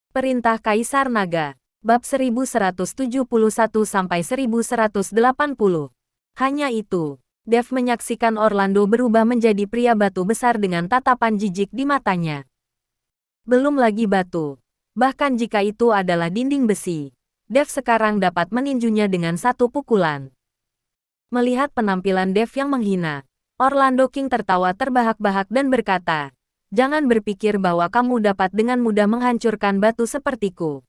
Perintah Kaisar Naga. Bab 1171-1180. Hanya itu, Dev menyaksikan Orlando berubah menjadi pria batu besar dengan tatapan jijik di matanya. Belum lagi batu. Bahkan jika itu adalah dinding besi, Dev sekarang dapat meninjunya dengan satu pukulan. Melihat penampilan Dev yang menghina, Orlando King tertawa terbahak-bahak dan berkata, "Jangan berpikir bahwa kamu dapat dengan mudah menghancurkan batu sepertiku.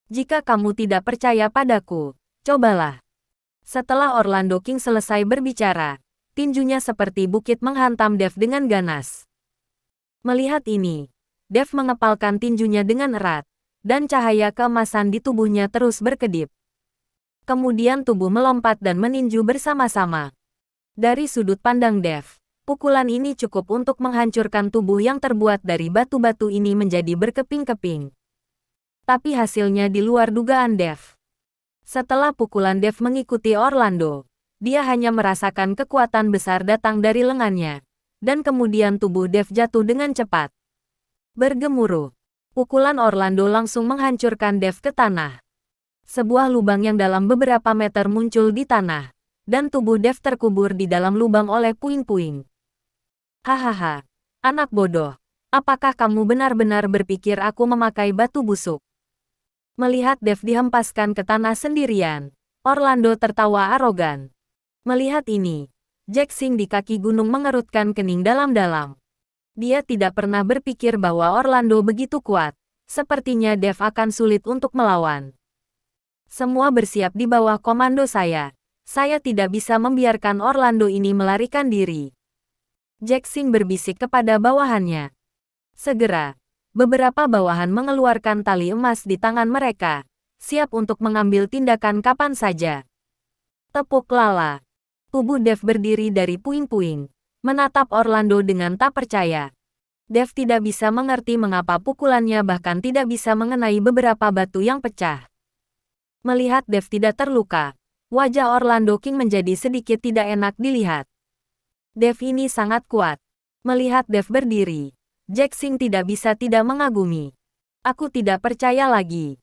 Jika kamu tidak percaya padaku, cobalah." Setelah Orlando King selesai berbicara, tinjunya seperti bukit menghantam Dev dengan ganas. Melihat ini, Dev mengepalkan tinjunya dengan erat, dan cahaya keemasan di tubuhnya terus berkedip. Kemudian tubuh melompat dan meninju bersama-sama. Dari sudut pandang Dev, pukulan ini cukup untuk menghancurkan tubuh yang terbuat dari batu-batu ini menjadi berkeping-keping. Tapi hasilnya di luar dugaan Dev. Setelah pukulan Dev mengikuti Orlando, dia hanya merasakan kekuatan besar datang dari lengannya, dan kemudian tubuh Dev jatuh dengan cepat. Bergemuruh, pukulan Orlando langsung menghancurkan Dev ke tanah. Sebuah lubang yang dalam beberapa meter muncul di tanah, dan tubuh Dev terkubur di dalam lubang oleh puing-puing. Hahaha, anak bodoh, apakah kamu benar-benar berpikir aku memakai batu busuk? Melihat Dev dihempaskan ke tanah sendirian, Orlando tertawa arogan. Melihat ini, Jack Sing di kaki gunung mengerutkan kening dalam-dalam. Dia tidak pernah berpikir bahwa Orlando begitu kuat, sepertinya Dev akan sulit untuk melawan. Semua bersiap di bawah komando saya. Saya tidak bisa membiarkan Orlando ini melarikan diri. Jack Sing berbisik kepada bawahannya. Segera, beberapa bawahan mengeluarkan tali emas di tangan mereka, siap untuk mengambil tindakan kapan saja. Tepuk lala. Tubuh Dev berdiri dari puing-puing, menatap Orlando dengan tak percaya. Dev tidak bisa mengerti mengapa pukulannya bahkan tidak bisa mengenai beberapa batu yang pecah. Melihat Dev tidak terluka, wajah Orlando King menjadi sedikit tidak enak dilihat. Dev ini sangat kuat. Melihat Dev berdiri, Jack Sing tidak bisa tidak mengagumi. Aku tidak percaya lagi.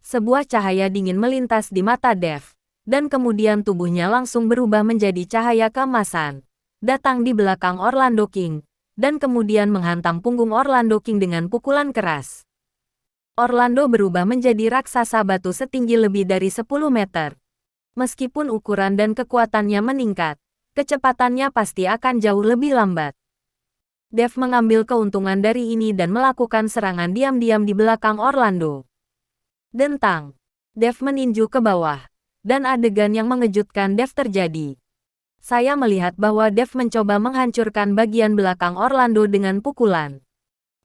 Sebuah cahaya dingin melintas di mata Dev, dan kemudian tubuhnya langsung berubah menjadi cahaya keemasan, datang di belakang Orlando King, dan kemudian menghantam punggung Orlando King dengan pukulan keras. Orlando berubah menjadi raksasa batu setinggi lebih dari 10 meter. Meskipun ukuran dan kekuatannya meningkat, kecepatannya pasti akan jauh lebih lambat. Dev mengambil keuntungan dari ini dan melakukan serangan diam-diam di belakang Orlando. Dentang. Dev meninju ke bawah, dan adegan yang mengejutkan Dev terjadi. Saya melihat bahwa Dev mencoba menghancurkan bagian belakang Orlando dengan pukulan.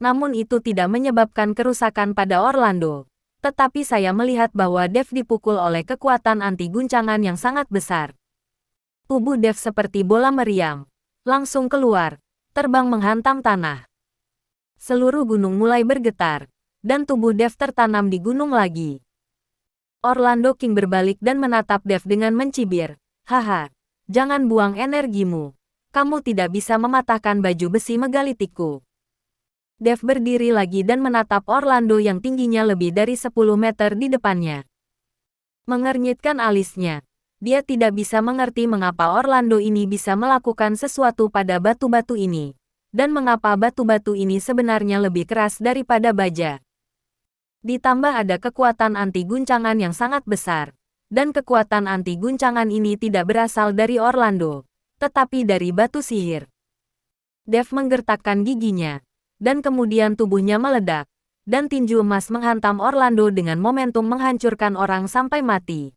Namun itu tidak menyebabkan kerusakan pada Orlando. Tetapi saya melihat bahwa Dev dipukul oleh kekuatan anti-guncangan yang sangat besar. Tubuh Dev seperti bola meriam, langsung keluar, terbang menghantam tanah. Seluruh gunung mulai bergetar, dan tubuh Dev tertanam di gunung lagi. Orlando King berbalik dan menatap Dev dengan mencibir. Haha, jangan buang energimu. Kamu tidak bisa mematahkan baju besi megalitikku. Dev berdiri lagi dan menatap Orlando yang tingginya lebih dari 10 meter di depannya. Mengernyitkan alisnya, dia tidak bisa mengerti mengapa Orlando ini bisa melakukan sesuatu pada batu-batu ini, dan mengapa batu-batu ini sebenarnya lebih keras daripada baja. Ditambah ada kekuatan anti-guncangan yang sangat besar, dan kekuatan anti-guncangan ini tidak berasal dari Orlando, tetapi dari batu sihir. Dev menggertakkan giginya, dan kemudian tubuhnya meledak, dan tinju emas menghantam Orlando dengan momentum menghancurkan orang sampai mati.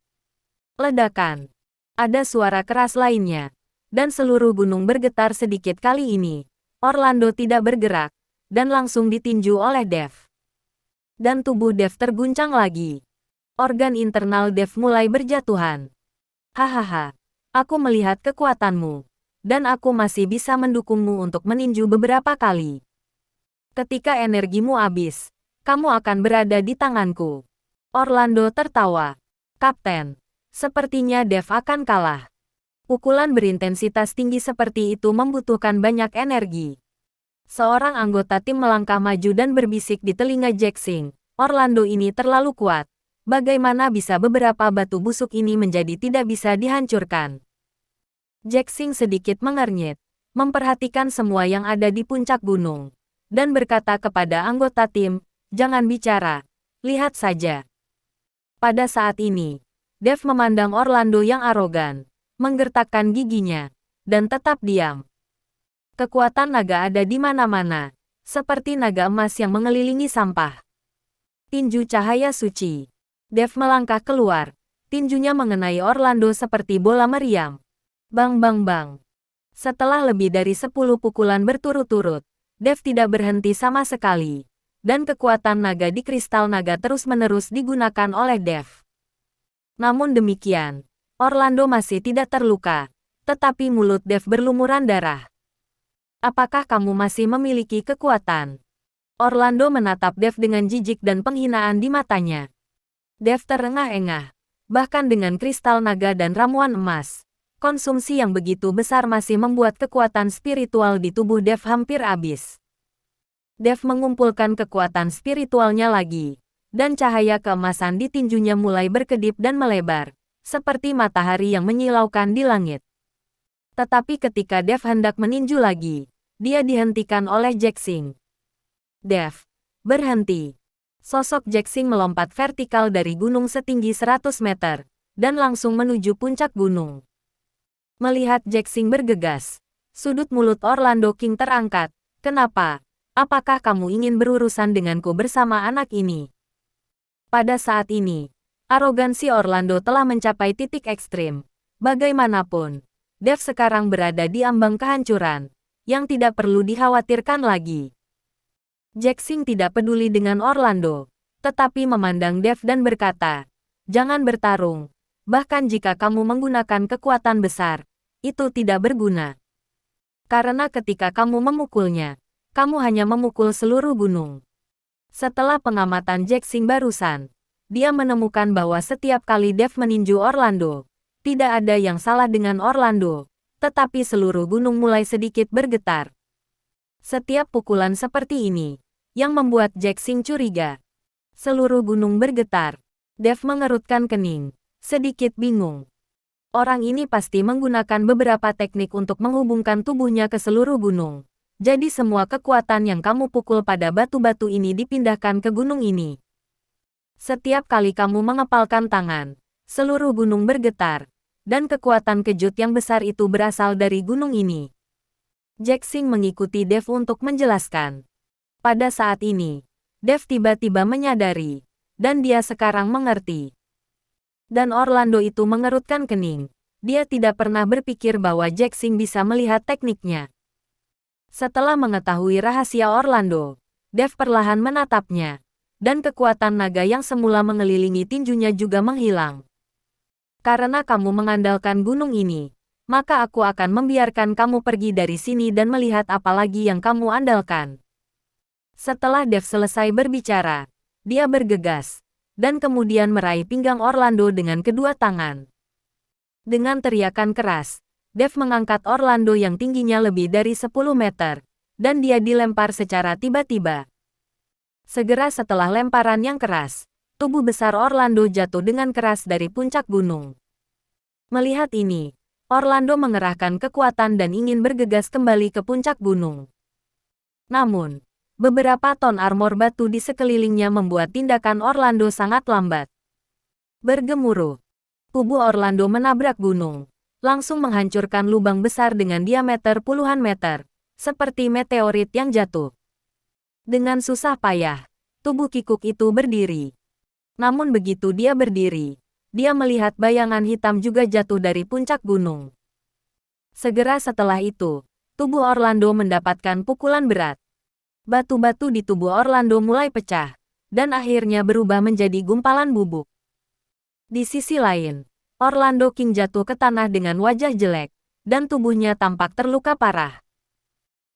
Ledakan. Ada suara keras lainnya, dan seluruh gunung bergetar sedikit. Kali ini, Orlando tidak bergerak, dan langsung ditinju oleh Dev. Dan tubuh Dev terguncang lagi. Organ internal Dev mulai berjatuhan. Hahaha, aku melihat kekuatanmu, dan aku masih bisa mendukungmu untuk meninju beberapa kali. Ketika energimu habis, kamu akan berada di tanganku. Orlando tertawa. Kapten, sepertinya Dev akan kalah. Pukulan berintensitas tinggi seperti itu membutuhkan banyak energi. Seorang anggota tim melangkah maju dan berbisik di telinga Jack Sing. Orlando ini terlalu kuat. Bagaimana bisa beberapa batu busuk ini menjadi tidak bisa dihancurkan? Jack Sing sedikit mengernyit, memperhatikan semua yang ada di puncak gunung, dan berkata kepada anggota tim, "Jangan bicara, lihat saja." Pada saat ini, Dev memandang Orlando yang arogan, menggertakkan giginya, dan tetap diam. Kekuatan naga ada di mana-mana, seperti naga emas yang mengelilingi sampah. Tinju cahaya suci. Dev melangkah keluar. Tinjunya mengenai Orlando seperti bola meriam. Bang bang bang. Setelah lebih dari 10 pukulan berturut-turut, Dev tidak berhenti sama sekali. Dan kekuatan naga di kristal naga terus-menerus digunakan oleh Dev. Namun demikian, Orlando masih tidak terluka. Tetapi mulut Dev berlumuran darah. Apakah kamu masih memiliki kekuatan? Orlando menatap Dev dengan jijik dan penghinaan di matanya. Dev terengah-engah. Bahkan dengan kristal naga dan ramuan emas, konsumsi yang begitu besar masih membuat kekuatan spiritual di tubuh Dev hampir habis. Dev mengumpulkan kekuatan spiritualnya lagi, dan cahaya keemasan di tinjunya mulai berkedip dan melebar, seperti matahari yang menyilaukan di langit. Tetapi ketika Dev hendak meninju lagi, dia dihentikan oleh Jack Sing. "Dev, berhenti." Sosok Jack Sing melompat vertikal dari gunung setinggi 100 meter, dan langsung menuju puncak gunung. Melihat Jack Sing bergegas, sudut mulut Orlando King terangkat. "Kenapa? Apakah kamu ingin berurusan denganku bersama anak ini?" Pada saat ini, arogansi Orlando telah mencapai titik ekstrim. Bagaimanapun, Dev sekarang berada di ambang kehancuran, yang tidak perlu dikhawatirkan lagi. Jack Sing tidak peduli dengan Orlando, tetapi memandang Dev dan berkata, "Jangan bertarung. Bahkan jika kamu menggunakan kekuatan besar, itu tidak berguna. Karena ketika kamu memukulnya, kamu hanya memukul seluruh gunung." Setelah pengamatan Jack Sing barusan, dia menemukan bahwa setiap kali Dev meninju Orlando, tidak ada yang salah dengan Orlando, tetapi seluruh gunung mulai sedikit bergetar. Setiap pukulan seperti ini, yang membuat Jack Sing curiga. Seluruh gunung bergetar. Dev mengerutkan kening, sedikit bingung. Orang ini pasti menggunakan beberapa teknik untuk menghubungkan tubuhnya ke seluruh gunung. Jadi semua kekuatan yang kamu pukul pada batu-batu ini dipindahkan ke gunung ini. Setiap kali kamu mengepalkan tangan, seluruh gunung bergetar, dan kekuatan kejut yang besar itu berasal dari gunung ini. Jack Sing mengikuti Dev untuk menjelaskan. Pada saat ini, Dev tiba-tiba menyadari, dan dia sekarang mengerti. Dan Orlando itu mengerutkan kening. Dia tidak pernah berpikir bahwa Jack Sing bisa melihat tekniknya. Setelah mengetahui rahasia Orlando, Dev perlahan menatapnya, dan kekuatan naga yang semula mengelilingi tinjunya juga menghilang. "Karena kamu mengandalkan gunung ini, maka aku akan membiarkan kamu pergi dari sini dan melihat apa lagi yang kamu andalkan." Setelah Dev selesai berbicara, dia bergegas, dan kemudian meraih pinggang Orlando dengan kedua tangan. Dengan teriakan keras, Dev mengangkat Orlando yang tingginya lebih dari 10 meter, dan dia dilempar secara tiba-tiba. Segera setelah lemparan yang keras, tubuh besar Orlando jatuh dengan keras dari puncak gunung. Melihat ini, Orlando mengerahkan kekuatan dan ingin bergegas kembali ke puncak gunung. Namun, beberapa ton armor batu di sekelilingnya membuat tindakan Orlando sangat lambat. Bergemuruh, tubuh Orlando menabrak gunung, langsung menghancurkan lubang besar dengan diameter puluhan meter, seperti meteorit yang jatuh. Dengan susah payah, tubuh kikuk itu berdiri. Namun begitu dia berdiri, dia melihat bayangan hitam juga jatuh dari puncak gunung. Segera setelah itu, tubuh Orlando mendapatkan pukulan berat. Batu-batu di tubuh Orlando mulai pecah, dan akhirnya berubah menjadi gumpalan bubuk. Di sisi lain, Orlando King jatuh ke tanah dengan wajah jelek, dan tubuhnya tampak terluka parah.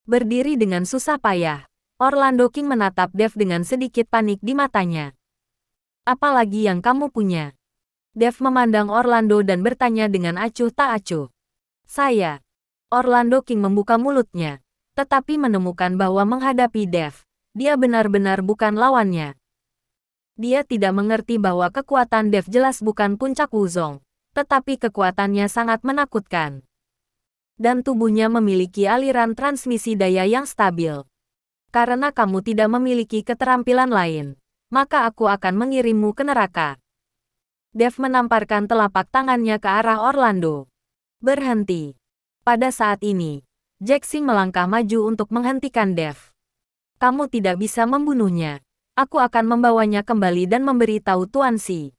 Berdiri dengan susah payah, Orlando King menatap Dev dengan sedikit panik di matanya. "Apa lagi yang kamu punya?" Dev memandang Orlando dan bertanya dengan acuh tak acuh. "Saya." Orlando King membuka mulutnya, tetapi menemukan bahwa menghadapi Dev, dia benar-benar bukan lawannya. Dia tidak mengerti bahwa kekuatan Dev jelas bukan puncak Wuzong, tetapi kekuatannya sangat menakutkan. Dan tubuhnya memiliki aliran transmisi daya yang stabil. Karena kamu tidak memiliki keterampilan lain, maka aku akan mengirimmu ke neraka. Dev menamparkan telapak tangannya ke arah Orlando. Berhenti. Pada saat ini, Jaxing melangkah maju untuk menghentikan Dev. Kamu tidak bisa membunuhnya. Aku akan membawanya kembali dan memberitahu Tuan Xi.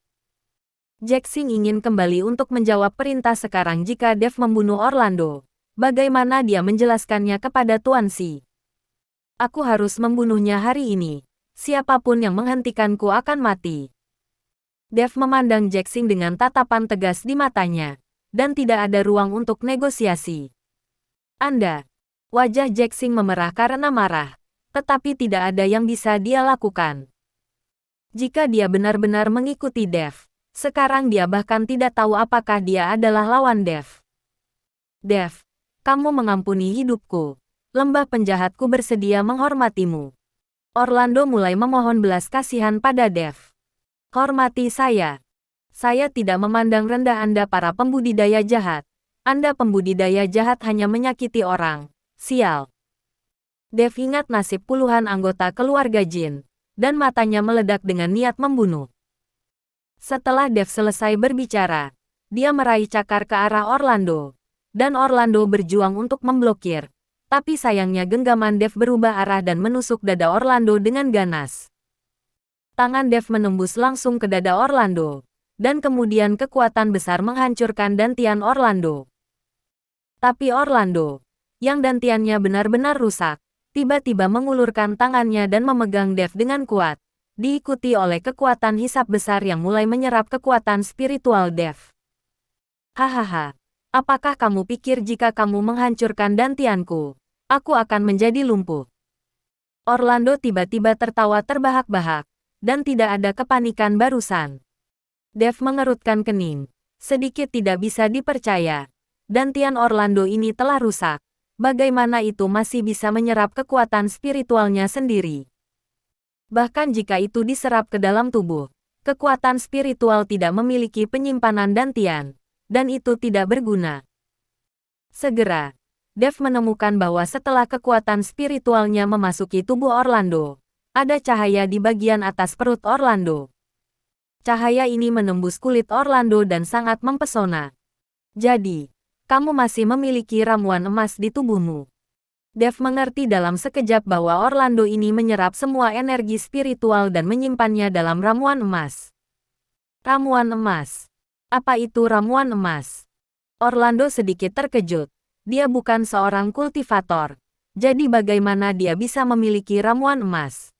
Jaxing ingin kembali untuk menjawab perintah sekarang jika Dev membunuh Orlando. Bagaimana dia menjelaskannya kepada Tuan Xi? Aku harus membunuhnya hari ini. Siapapun yang menghentikanku akan mati. Dev memandang Jaxing dengan tatapan tegas di matanya, dan tidak ada ruang untuk negosiasi. Anda. Wajah Jaxing memerah karena marah. Tetapi tidak ada yang bisa dia lakukan. Jika dia benar-benar mengikuti Dev, sekarang dia bahkan tidak tahu apakah dia adalah lawan Dev. Dev, kamu mengampuni hidupku. Lembah penjahatku bersedia menghormatimu. Orlando mulai memohon belas kasihan pada Dev. Hormati saya. Saya tidak memandang rendah Anda para pembudidaya jahat. Anda pembudidaya jahat hanya menyakiti orang. Sial. Dev ingat nasib puluhan anggota keluarga Jin, dan matanya meledak dengan niat membunuh. Setelah Dev selesai berbicara, dia meraih cakar ke arah Orlando, dan Orlando berjuang untuk memblokir, tapi sayangnya genggaman Dev berubah arah dan menusuk dada Orlando dengan ganas. Tangan Dev menembus langsung ke dada Orlando, dan kemudian kekuatan besar menghancurkan dantian Orlando. Tapi Orlando, yang dantiannya benar-benar rusak, tiba-tiba mengulurkan tangannya dan memegang Dev dengan kuat, diikuti oleh kekuatan hisap besar yang mulai menyerap kekuatan spiritual Dev. Hahaha, apakah kamu pikir jika kamu menghancurkan dantianku, aku akan menjadi lumpuh? Orlando tiba-tiba tertawa terbahak-bahak, dan tidak ada kepanikan barusan. Dev mengerutkan kening, sedikit tidak bisa dipercaya. Dantian Orlando ini telah rusak. Bagaimana itu masih bisa menyerap kekuatan spiritualnya sendiri? Bahkan jika itu diserap ke dalam tubuh, kekuatan spiritual tidak memiliki penyimpanan dantian, dan itu tidak berguna. Segera, Dev menemukan bahwa setelah kekuatan spiritualnya memasuki tubuh Orlando, ada cahaya di bagian atas perut Orlando. Cahaya ini menembus kulit Orlando dan sangat mempesona. Jadi, kamu masih memiliki ramuan emas di tubuhmu. Dev mengerti dalam sekejap bahwa Orlando ini menyerap semua energi spiritual dan menyimpannya dalam ramuan emas. Ramuan emas. Apa itu ramuan emas? Orlando sedikit terkejut. Dia bukan seorang kultivator. Jadi bagaimana dia bisa memiliki ramuan emas?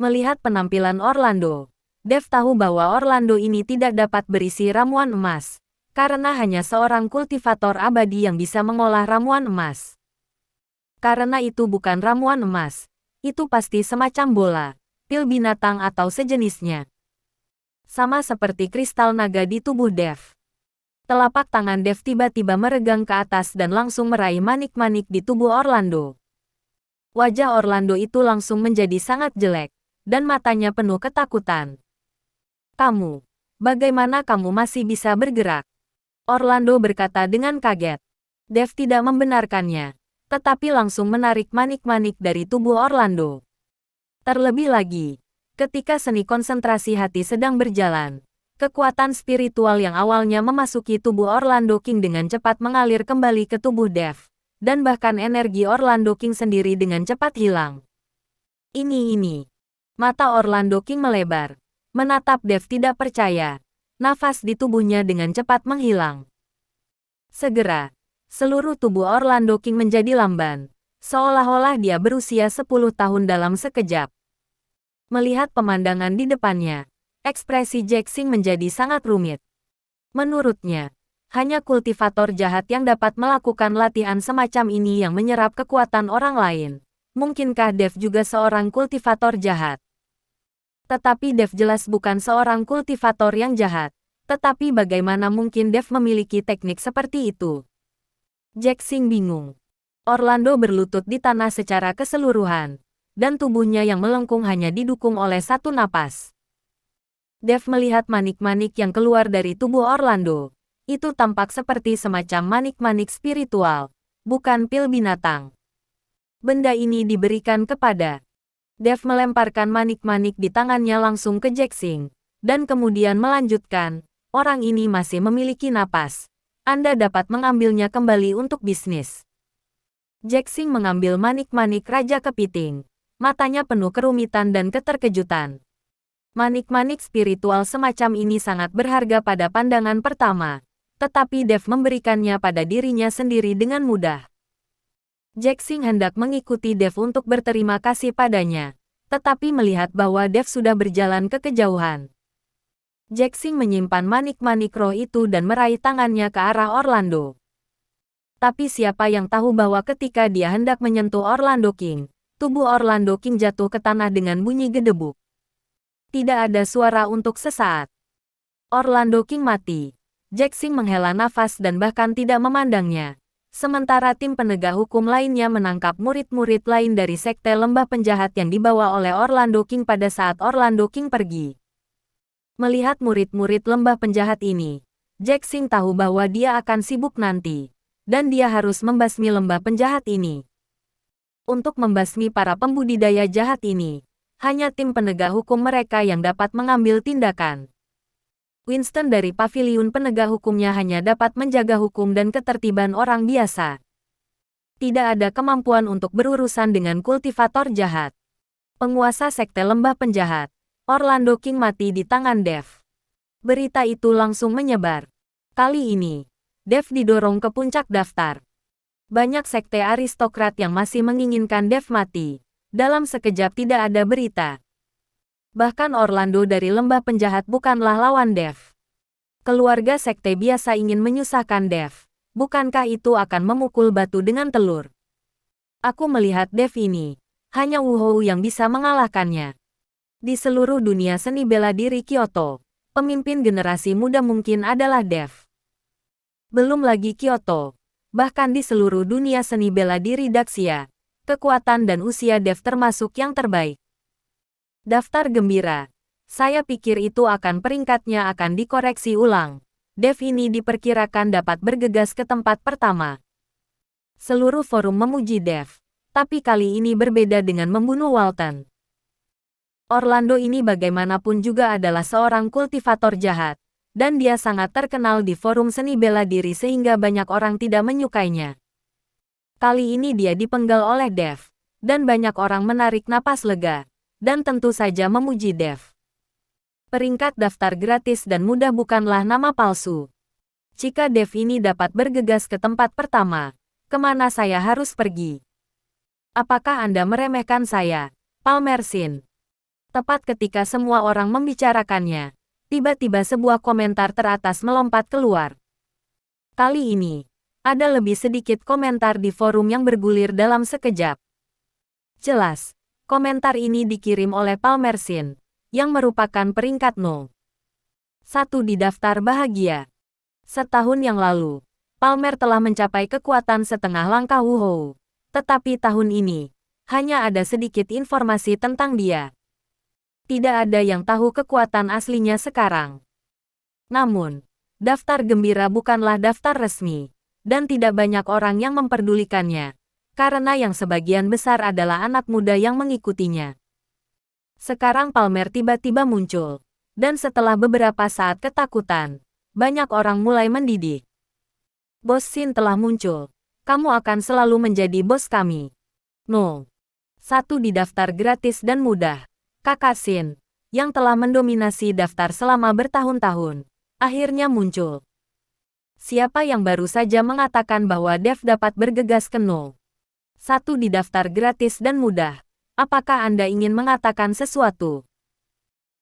Melihat penampilan Orlando, Dev tahu bahwa Orlando ini tidak dapat berisi ramuan emas. Karena hanya seorang kultivator abadi yang bisa mengolah ramuan emas. Karena itu bukan ramuan emas, itu pasti semacam bola, pil binatang atau sejenisnya. Sama seperti kristal naga di tubuh Dev. Telapak tangan Dev tiba-tiba meregang ke atas dan langsung meraih manik-manik di tubuh Orlando. Wajah Orlando itu langsung menjadi sangat jelek, dan matanya penuh ketakutan. Kamu, bagaimana kamu masih bisa bergerak? Orlando berkata dengan kaget. Dev tidak membenarkannya, tetapi langsung menarik manik-manik dari tubuh Orlando. Terlebih lagi, ketika seni konsentrasi hati sedang berjalan, kekuatan spiritual yang awalnya memasuki tubuh Orlando King dengan cepat mengalir kembali ke tubuh Dev, dan bahkan energi Orlando King sendiri dengan cepat hilang. Ini. Mata Orlando King melebar, menatap Dev tidak percaya. Nafas di tubuhnya dengan cepat menghilang. Segera, seluruh tubuh Orlando King menjadi lamban, seolah-olah dia berusia 10 tahun dalam sekejap. Melihat pemandangan di depannya, ekspresi Jaxing menjadi sangat rumit. Menurutnya, hanya kultivator jahat yang dapat melakukan latihan semacam ini yang menyerap kekuatan orang lain. Mungkinkah Dev juga seorang kultivator jahat? Tetapi Dev jelas bukan seorang kultivator yang jahat. Tetapi bagaimana mungkin Dev memiliki teknik seperti itu? Jaxing bingung. Orlando berlutut di tanah secara keseluruhan, dan tubuhnya yang melengkung hanya didukung oleh satu napas. Dev melihat manik-manik yang keluar dari tubuh Orlando. Itu tampak seperti semacam manik-manik spiritual, bukan pil binatang. Benda ini diberikan kepada. Dev melemparkan manik-manik di tangannya langsung ke Jaxing, dan kemudian melanjutkan, orang ini masih memiliki napas. Anda dapat mengambilnya kembali untuk bisnis. Jaxing mengambil manik-manik Raja Kepiting. Matanya penuh kerumitan dan keterkejutan. Manik-manik spiritual semacam ini sangat berharga pada pandangan pertama, tetapi Dev memberikannya pada dirinya sendiri dengan mudah. Jaxing hendak mengikuti Dev untuk berterima kasih padanya, tetapi melihat bahwa Dev sudah berjalan ke kejauhan. Jaxing menyimpan manik-manik roh itu dan meraih tangannya ke arah Orlando. Tapi siapa yang tahu bahwa ketika dia hendak menyentuh Orlando King, tubuh Orlando King jatuh ke tanah dengan bunyi gedebuk. Tidak ada suara untuk sesaat. Orlando King mati. Jaxing menghela nafas dan bahkan tidak memandangnya. Sementara tim penegak hukum lainnya menangkap murid-murid lain dari sekte lembah penjahat yang dibawa oleh Orlando King pada saat Orlando King pergi. Melihat murid-murid lembah penjahat ini, Jaxing tahu bahwa dia akan sibuk nanti. Dan dia harus membasmi lembah penjahat ini. Untuk membasmi para pembudidaya jahat ini, hanya tim penegak hukum mereka yang dapat mengambil tindakan. Winston dari paviliun penegak hukumnya hanya dapat menjaga hukum dan ketertiban orang biasa. Tidak ada kemampuan untuk berurusan dengan kultivator jahat. Penguasa sekte lembah penjahat, Orlando King mati di tangan Dev. Berita itu langsung menyebar. Kali ini, Dev didorong ke puncak daftar. Banyak sekte aristokrat yang masih menginginkan Dev mati. Dalam sekejap tidak ada berita. Bahkan Orlando dari lembah penjahat bukanlah lawan Dev. Keluarga sekte biasa ingin menyusahkan Dev. Bukankah itu akan memukul batu dengan telur? Aku melihat Dev ini. Hanya Wu Hou yang bisa mengalahkannya. Di seluruh dunia seni bela diri Kyoto, pemimpin generasi muda mungkin adalah Dev. Belum lagi Kyoto. Bahkan di seluruh dunia seni bela diri Daxia, kekuatan dan usia Dev termasuk yang terbaik. Daftar gembira. Saya pikir itu akan peringkatnya akan dikoreksi ulang. Dev ini diperkirakan dapat bergegas ke tempat pertama. Seluruh forum memuji Dev. Tapi kali ini berbeda dengan membunuh Walton. Orlando ini bagaimanapun juga adalah seorang kultivator jahat. Dan dia sangat terkenal di forum seni bela diri sehingga banyak orang tidak menyukainya. Kali ini dia dipenggal oleh Dev, dan banyak orang menarik napas lega, dan tentu saja memuji Dev. Peringkat daftar gratis dan mudah bukanlah nama palsu. Jika Dev ini dapat bergegas ke tempat pertama, kemana saya harus pergi? Apakah Anda meremehkan saya, Palmerston? Tepat ketika semua orang membicarakannya, tiba-tiba sebuah komentar teratas melompat keluar. Kali ini, ada lebih sedikit komentar di forum yang bergulir dalam sekejap. Jelas, komentar ini dikirim oleh Palmerston, yang merupakan peringkat 0. 1 di daftar bahagia. Setahun yang lalu, Palmer telah mencapai kekuatan setengah langkah Wu Hou. Tetapi tahun ini, hanya ada sedikit informasi tentang dia. Tidak ada yang tahu kekuatan aslinya sekarang. Namun, daftar gembira bukanlah daftar resmi. Dan tidak banyak orang yang memperdulikannya, karena yang sebagian besar adalah anak muda yang mengikutinya. Sekarang Palmer tiba-tiba muncul, dan setelah beberapa saat ketakutan, banyak orang mulai mendidih. Bos Sin telah muncul, kamu akan selalu menjadi bos kami. 0. 1 di daftar gratis dan mudah, Kakak Sin, yang telah mendominasi daftar selama bertahun-tahun, akhirnya muncul. Siapa yang baru saja mengatakan bahwa Dev dapat bergegas ke 0. 1 di daftar gratis dan mudah. Apakah Anda ingin mengatakan sesuatu?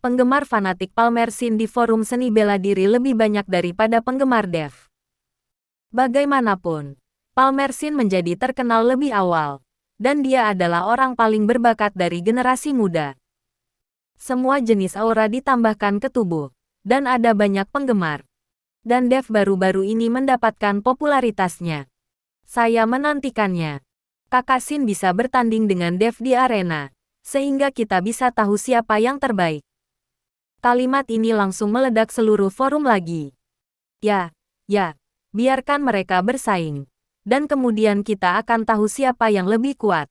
Penggemar fanatik Palmerston di forum seni bela diri lebih banyak daripada penggemar Dev. Bagaimanapun, Palmerston menjadi terkenal lebih awal, dan dia adalah orang paling berbakat dari generasi muda. Semua jenis aura ditambahkan ke tubuh, dan ada banyak penggemar. Dan Dev baru-baru ini mendapatkan popularitasnya. Saya menantikannya. Kakak Sin bisa bertanding dengan Dev di arena, sehingga kita bisa tahu siapa yang terbaik. Kalimat ini langsung meledak seluruh forum lagi. Ya, biarkan mereka bersaing. Dan kemudian kita akan tahu siapa yang lebih kuat.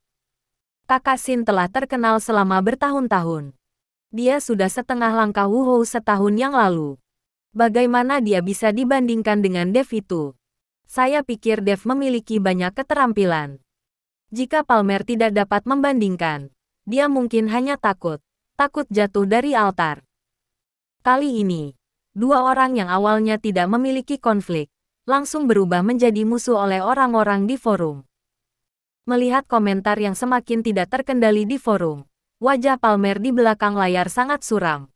Kakak Xin telah terkenal selama bertahun-tahun. Dia sudah setengah langkah Wu Hou setahun yang lalu. Bagaimana dia bisa dibandingkan dengan Dev itu? Saya pikir Dev memiliki banyak keterampilan. Jika Palmer tidak dapat membandingkan, dia mungkin hanya takut jatuh dari altar. Kali ini, dua orang yang awalnya tidak memiliki konflik, langsung berubah menjadi musuh oleh orang-orang di forum. Melihat komentar yang semakin tidak terkendali di forum, wajah Palmer di belakang layar sangat suram.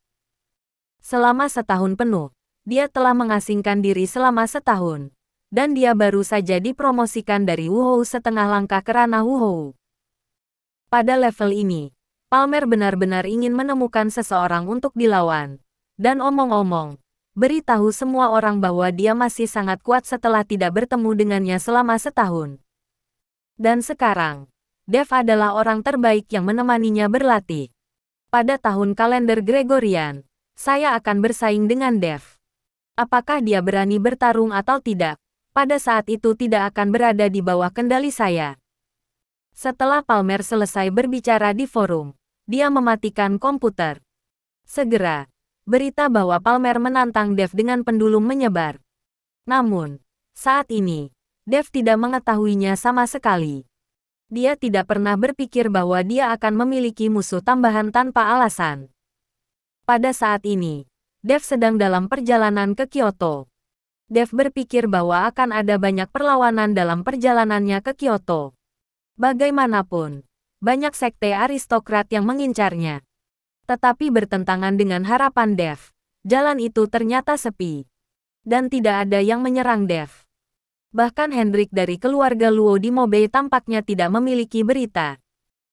Selama setahun penuh, dia telah mengasingkan diri selama setahun, dan dia baru saja dipromosikan dari Wu Hou setengah langkah ke ranah Wu Hou. Pada level ini, Palmer benar-benar ingin menemukan seseorang untuk dilawan. Dan omong-omong, beritahu semua orang bahwa dia masih sangat kuat setelah tidak bertemu dengannya selama setahun. Dan sekarang, Dev adalah orang terbaik yang menemaninya berlatih. Pada tahun kalender Gregorian, saya akan bersaing dengan Dev. Apakah dia berani bertarung atau tidak, pada saat itu tidak akan berada di bawah kendali saya. Setelah Palmer selesai berbicara di forum, dia mematikan komputer. Segera, berita bahwa Palmer menantang Dev dengan pendulum menyebar. Namun, saat ini, Dev tidak mengetahuinya sama sekali. Dia tidak pernah berpikir bahwa dia akan memiliki musuh tambahan tanpa alasan. Pada saat ini, Dev sedang dalam perjalanan ke Kyoto. Dev berpikir bahwa akan ada banyak perlawanan dalam perjalanannya ke Kyoto. Bagaimanapun, banyak sekte aristokrat yang mengincarnya. Tetapi bertentangan dengan harapan Dev, jalan itu ternyata sepi. Dan tidak ada yang menyerang Dev. Bahkan Hendrik dari keluarga Luo di Mobei tampaknya tidak memiliki berita.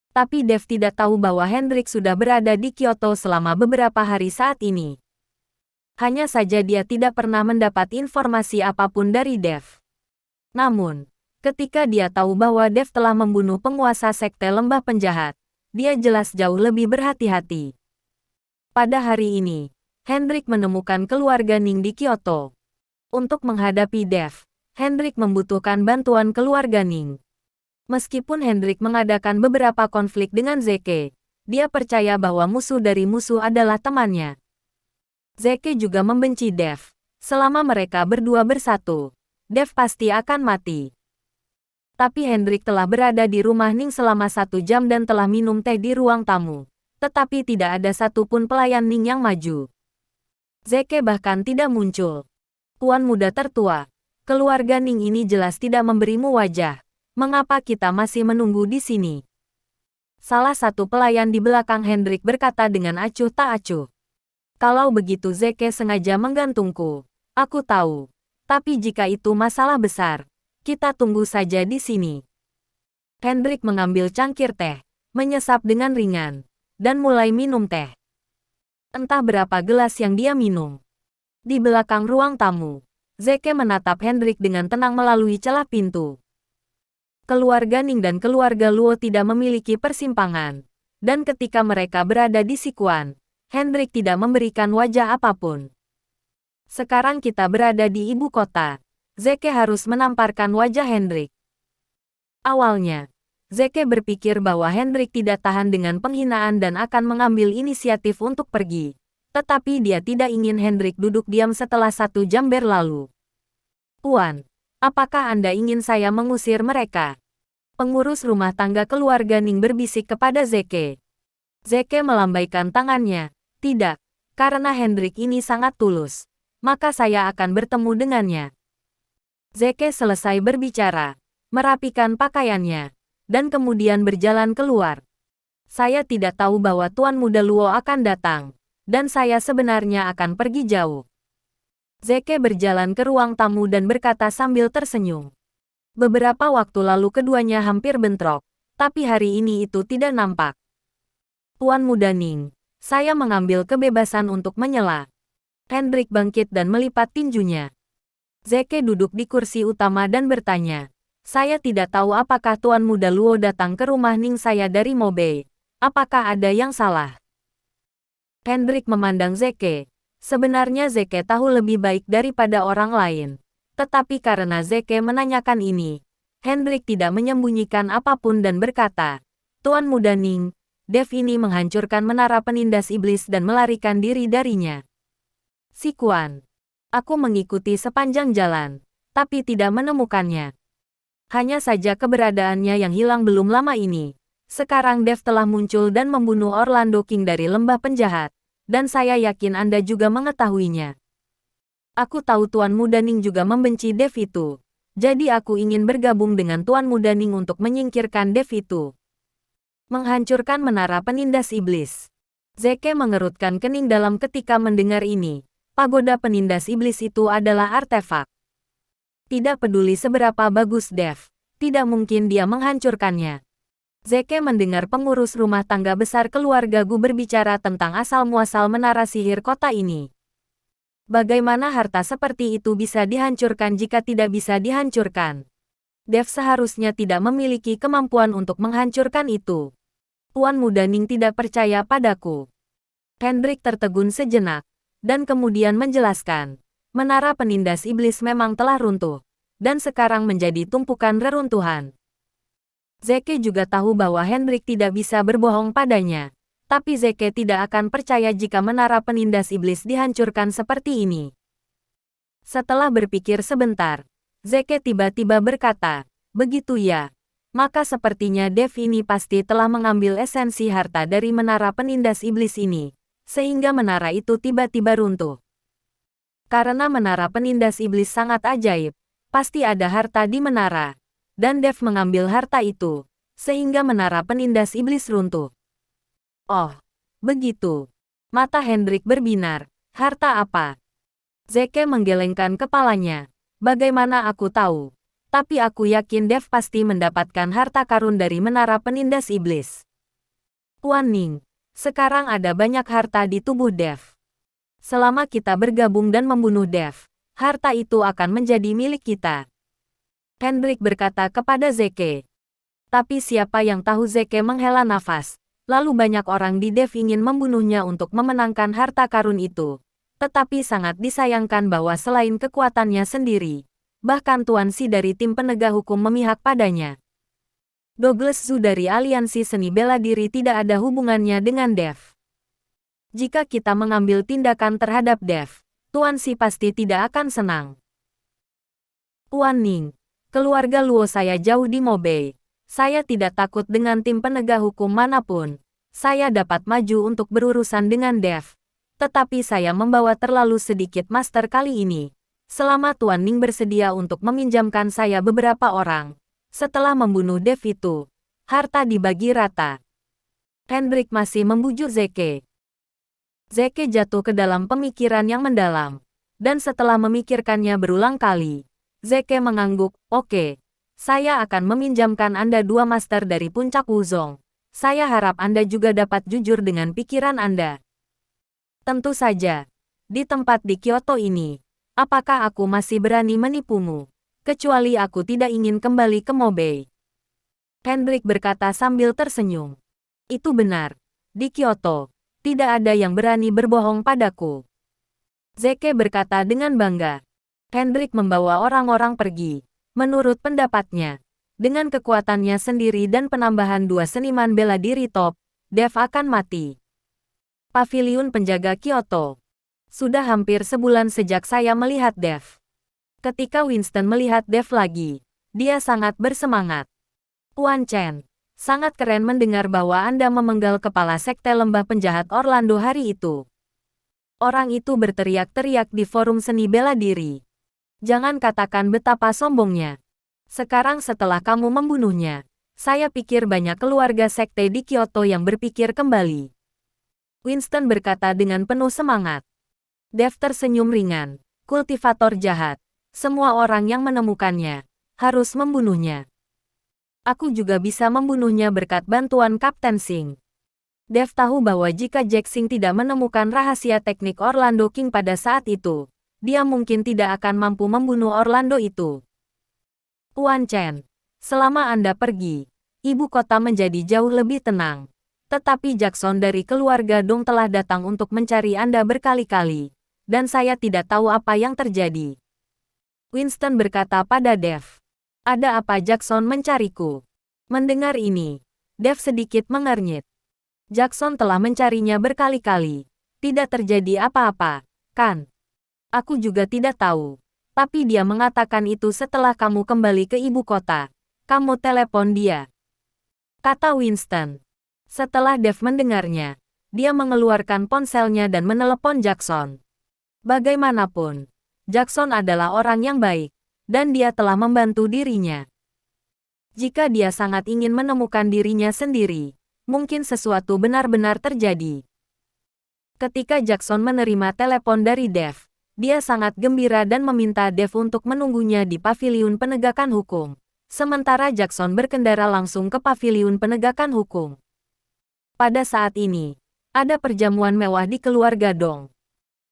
Tapi Dev tidak tahu bahwa Hendrik sudah berada di Kyoto selama beberapa hari saat ini. Hanya saja dia tidak pernah mendapat informasi apapun dari Dev. Namun, ketika dia tahu bahwa Dev telah membunuh penguasa sekte lembah penjahat, dia jelas jauh lebih berhati-hati. Pada hari ini, Hendrik menemukan keluarga Ning di Kyoto. Untuk menghadapi Dev, Hendrik membutuhkan bantuan keluarga Ning. Meskipun Hendrik mengadakan beberapa konflik dengan Zeke, dia percaya bahwa musuh dari musuh adalah temannya. Zeke juga membenci Dev. Selama mereka berdua bersatu, Dev pasti akan mati. Tapi Hendrik telah berada di rumah Ning selama 1 jam dan telah minum teh di ruang tamu. Tetapi tidak ada satupun pelayan Ning yang maju. Zeke bahkan tidak muncul. Tuan muda tertua, keluarga Ning ini jelas tidak memberimu wajah. Mengapa kita masih menunggu di sini? Salah satu pelayan di belakang Hendrik berkata dengan acuh tak acuh. Kalau begitu Zeke sengaja menggantungku. Aku tahu. Tapi jika itu masalah besar, kita tunggu saja di sini. Hendrik mengambil cangkir teh, menyesap dengan ringan, dan mulai minum teh. Entah berapa gelas yang dia minum. Di belakang ruang tamu, Zeke menatap Hendrik dengan tenang melalui celah pintu. Keluarga Ning dan keluarga Luo tidak memiliki persimpangan, dan ketika mereka berada di Sikuan, Hendrik tidak memberikan wajah apapun. Sekarang kita berada di ibu kota. Zeke harus menamparkan wajah Hendrik. Awalnya, Zeke berpikir bahwa Hendrik tidak tahan dengan penghinaan dan akan mengambil inisiatif untuk pergi. Tetapi dia tidak ingin Hendrik duduk diam setelah 1 jam berlalu. Tuan, apakah Anda ingin saya mengusir mereka? Pengurus rumah tangga keluarga Ning berbisik kepada Zeke. Zeke melambaikan tangannya. Tidak, karena Hendrik ini sangat tulus. Maka saya akan bertemu dengannya. Zeke selesai berbicara, merapikan pakaiannya, dan kemudian berjalan keluar. Saya tidak tahu bahwa Tuan Muda Luo akan datang, dan saya sebenarnya akan pergi jauh. Zeke berjalan ke ruang tamu dan berkata sambil tersenyum. Beberapa waktu lalu keduanya hampir bentrok, tapi hari ini itu tidak nampak. Tuan Muda Ning, saya mengambil kebebasan untuk menyela. Hendrik bangkit dan melipat tinjunya. Zeke duduk di kursi utama dan bertanya. Saya tidak tahu apakah Tuan Muda Luo datang ke rumah Ning saya dari Mobei. Apakah ada yang salah? Hendrik memandang Zeke. Sebenarnya Zeke tahu lebih baik daripada orang lain. Tetapi karena Zeke menanyakan ini, Hendrik tidak menyembunyikan apapun dan berkata, Tuan Muda Ning, Dev ini menghancurkan menara penindas iblis dan melarikan diri darinya. Si Kuan. Aku mengikuti sepanjang jalan, tapi tidak menemukannya. Hanya saja keberadaannya yang hilang belum lama ini. Sekarang Dev telah muncul dan membunuh Orlando King dari lembah penjahat, dan saya yakin Anda juga mengetahuinya. Aku tahu Tuan Muda Ning juga membenci Dev itu. Jadi aku ingin bergabung dengan Tuan Muda Ning untuk menyingkirkan Dev itu. Menghancurkan menara penindas iblis. Zeke mengerutkan kening dalam ketika mendengar ini. Pagoda penindas iblis itu adalah artefak. Tidak peduli seberapa bagus Dev, tidak mungkin dia menghancurkannya. Zeke mendengar pengurus rumah tangga besar keluarga Gu berbicara tentang asal-muasal menara sihir kota ini. Bagaimana harta seperti itu bisa dihancurkan jika tidak bisa dihancurkan? Dev seharusnya tidak memiliki kemampuan untuk menghancurkan itu. Tuan Muda Ning tidak percaya padaku. Hendrik tertegun sejenak, dan kemudian menjelaskan, menara penindas iblis memang telah runtuh, dan sekarang menjadi tumpukan reruntuhan. Zeke juga tahu bahwa Hendrik tidak bisa berbohong padanya, tapi Zeke tidak akan percaya jika menara penindas iblis dihancurkan seperti ini. Setelah berpikir sebentar, Zeke tiba-tiba berkata, begitu ya, maka sepertinya Dev ini pasti telah mengambil esensi harta dari menara penindas iblis ini, sehingga menara itu tiba-tiba runtuh. Karena menara penindas iblis sangat ajaib, pasti ada harta di menara. Dan Dev mengambil harta itu, sehingga menara penindas iblis runtuh. Oh, begitu. Mata Hendrik berbinar. Harta apa? Zeke menggelengkan kepalanya. Bagaimana aku tahu? Tapi aku yakin Dev pasti mendapatkan harta karun dari menara penindas iblis. Tuan Ning, sekarang ada banyak harta di tubuh Dev. Selama kita bergabung dan membunuh Dev, harta itu akan menjadi milik kita. Hendrik berkata kepada Zeke. Tapi siapa yang tahu? Zeke menghela nafas. Lalu banyak orang di Dev ingin membunuhnya untuk memenangkan harta karun itu. Tetapi sangat disayangkan bahwa selain kekuatannya sendiri, bahkan Tuan Si dari tim penegak hukum memihak padanya. Douglas Zhu dari aliansi seni bela diri tidak ada hubungannya dengan Dev. Jika kita mengambil tindakan terhadap Dev, Tuan Si pasti tidak akan senang. Tuan Ning, keluarga Luo saya jauh di Mobei. Saya tidak takut dengan tim penegak hukum manapun. Saya dapat maju untuk berurusan dengan Dev. Tetapi saya membawa terlalu sedikit master kali ini. Selama Tuan Ning bersedia untuk meminjamkan saya beberapa orang. Setelah membunuh Dev itu, harta dibagi rata. Hendrik masih membujuk Zeke. Zeke jatuh ke dalam pemikiran yang mendalam. Dan setelah memikirkannya berulang kali, Zeke mengangguk, oke. Saya akan meminjamkan Anda 2 master dari puncak Wuzong. Saya harap Anda juga dapat jujur dengan pikiran Anda. Tentu saja. Di tempat di Kyoto ini, apakah aku masih berani menipumu? Kecuali aku tidak ingin kembali ke Mobei. Hendrik berkata sambil tersenyum. Itu benar. Di Kyoto, tidak ada yang berani berbohong padaku. Zeke berkata dengan bangga. Hendrik membawa orang-orang pergi. Menurut pendapatnya, dengan kekuatannya sendiri dan penambahan 2 seniman bela diri top, Dev akan mati. Paviliun penjaga Kyoto. Sudah hampir sebulan sejak saya melihat Dev. Ketika Winston melihat Dev lagi, dia sangat bersemangat. Tuan Chen, sangat keren mendengar bahwa Anda memenggal kepala sekte lembah penjahat Orlando hari itu. Orang itu berteriak-teriak di forum seni bela diri. Jangan katakan betapa sombongnya. Sekarang setelah kamu membunuhnya, saya pikir banyak keluarga sekte di Kyoto yang berpikir kembali. Winston berkata dengan penuh semangat. Dev tersenyum ringan. Kultivator jahat. Semua orang yang menemukannya harus membunuhnya. Aku juga bisa membunuhnya berkat bantuan Kapten Singh. Dev tahu bahwa jika Jack Singh tidak menemukan rahasia teknik Orlando King pada saat itu, dia mungkin tidak akan mampu membunuh Orlando itu. Tuan Chen, selama Anda pergi, ibu kota menjadi jauh lebih tenang. Tetapi Jackson dari keluarga Dong telah datang untuk mencari Anda berkali-kali, dan saya tidak tahu apa yang terjadi. Winston berkata pada Dev. Ada apa Jackson mencariku? Mendengar ini, Dev sedikit mengernyit. Jackson telah mencarinya berkali-kali. Tidak terjadi apa-apa, kan? Aku juga tidak tahu. Tapi dia mengatakan itu setelah kamu kembali ke ibu kota. Kamu telepon dia. Kata Winston. Setelah Dev mendengarnya, dia mengeluarkan ponselnya dan menelepon Jackson. Bagaimanapun, Jackson adalah orang yang baik, dan dia telah membantu dirinya. Jika dia sangat ingin menemukan dirinya sendiri, mungkin sesuatu benar-benar terjadi. Ketika Jackson menerima telepon dari Dev, dia sangat gembira dan meminta Dev untuk menunggunya di paviliun penegakan hukum. Sementara Jackson berkendara langsung ke paviliun penegakan hukum. Pada saat ini, ada perjamuan mewah di keluarga Dong.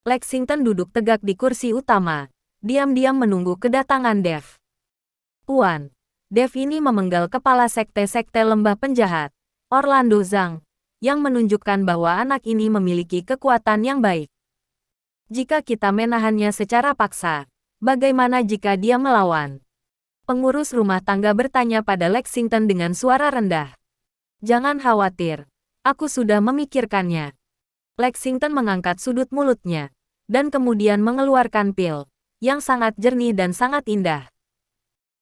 Lexington duduk tegak di kursi utama, diam-diam menunggu kedatangan Dev. Tuan, Dev ini memenggal kepala sekte-sekte lembah penjahat, Orlando Zhang, yang menunjukkan bahwa anak ini memiliki kekuatan yang baik. Jika kita menahannya secara paksa, bagaimana jika dia melawan? Pengurus rumah tangga bertanya pada Lexington dengan suara rendah. Jangan khawatir. Aku sudah memikirkannya. Lexington mengangkat sudut mulutnya, dan kemudian mengeluarkan pil, yang sangat jernih dan sangat indah.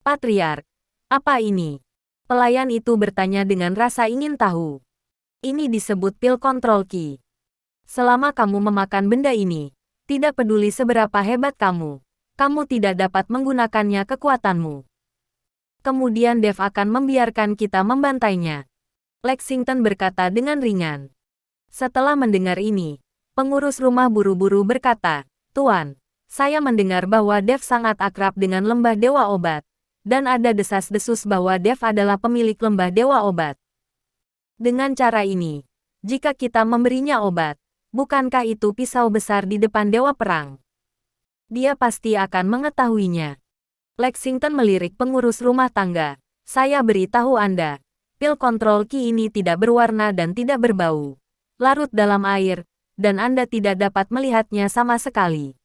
Patriark, apa ini? Pelayan itu bertanya dengan rasa ingin tahu. Ini disebut pil kontrol ki. Selama kamu memakan benda ini, tidak peduli seberapa hebat kamu, kamu tidak dapat menggunakannya kekuatanmu. Kemudian Dev akan membiarkan kita membantainya. Lexington berkata dengan ringan. Setelah mendengar ini, pengurus rumah buru-buru berkata, Tuan, saya mendengar bahwa Dev sangat akrab dengan lembah Dewa Obat, dan ada desas-desus bahwa Dev adalah pemilik lembah Dewa Obat. Dengan cara ini, jika kita memberinya obat, bukankah itu pisau besar di depan Dewa Perang? Dia pasti akan mengetahuinya. Lexington melirik pengurus rumah tangga. Saya beritahu Anda. Pil kontrol ki ini tidak berwarna dan tidak berbau. Larut dalam air, dan Anda tidak dapat melihatnya sama sekali.